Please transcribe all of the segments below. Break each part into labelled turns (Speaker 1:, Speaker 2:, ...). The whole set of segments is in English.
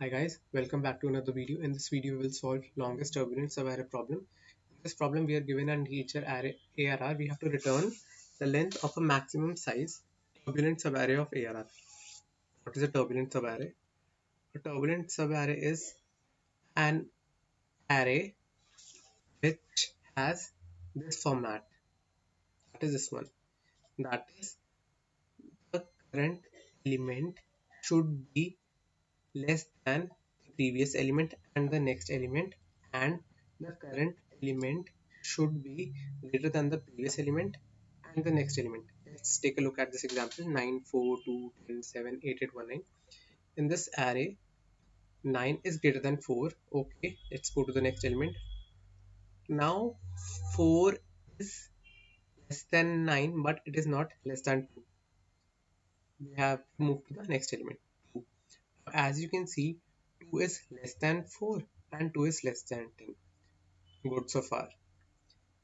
Speaker 1: Hi guys, welcome back to another video. In this video, we will solve longest turbulent subarray problem. In this problem, we are given an integer array ARR. We have to return the length of a maximum size turbulent subarray of ARR. What is a turbulent subarray? A turbulent subarray is an array which has this format. That is this one. That is, the current element should be less than the previous element and the next element, and the current element should be greater than the previous element and the next element. Let's take a look at this example: 9, 4, 2, 10, 7, 8, 8, 1, 9. In this array, 9 is greater than 4. Okay, let's go to the next element. Now 4 is less than 9, but it is not less than 2. We have to move to the next element, 2. As you can see, 2 is less than 4 and 2 is less than 10. Good so far.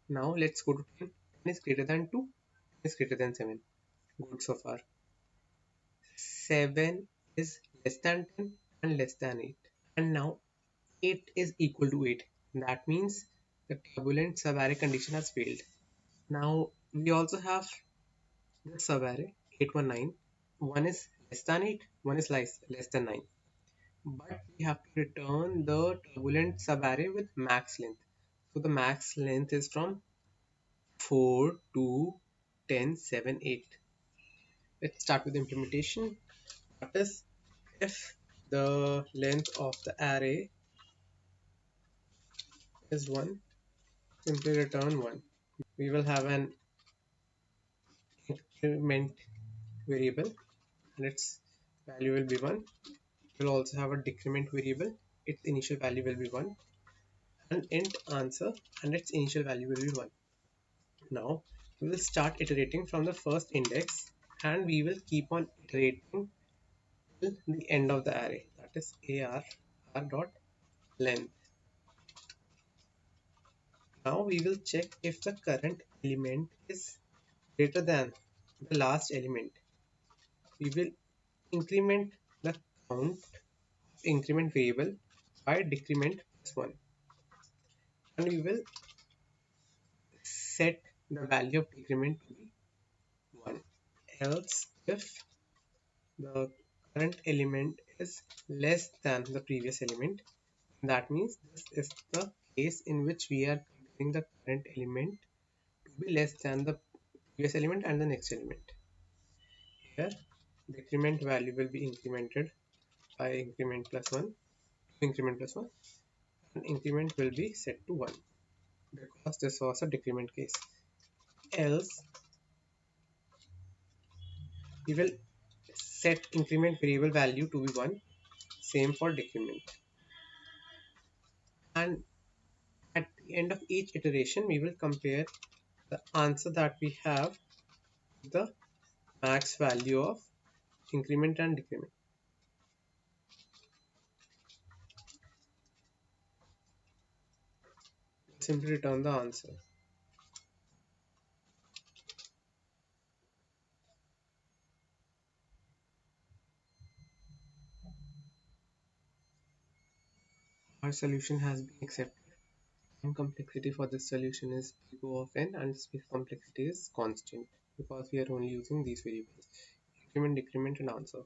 Speaker 1: Now let's go to 10. 10 is greater than 2, 10 is greater than 7. Good so far. 7 is less than 10 and less than 8. And now 8 is equal to 8. That means the turbulent subarray condition has failed. Now we also have the subarray 819. One is less than 8, one is less than 9. But we have to return the turbulent subarray with max length. So the max length is from 4 to 10, 7, 8. Let's start with the implementation. That is, if the length of the array is 1, simply return 1. We will have an increment variable and its value will be 1. We'll also have a decrement variable. Its initial value will be 1. An int answer and its initial value will be 1. Now we will start iterating from the first index and we will keep on iterating till the end of the array. That is AR dot length. Now we will check if the current element is greater than the last element. We will increment the count of increment variable by decrement plus 1, and we will set the value of decrement to be 1. Else, if the current element is less than the previous element, that means this is the case in which we are comparing the current element to be less than the previous element and the next element. Here, decrement value will be incremented by increment plus 1, increment plus 1, and increment will be set to 1 because this was a decrement case. Else, we will set increment variable value to be 1, same for decrement. And at the end of each iteration, we will compare the answer that we have with the max value of increment and decrement. Simply return the answer. Our solution has been accepted. Time complexity for this solution is O of n and space complexity is constant because we are only using these variables: increment, decrement, and answer.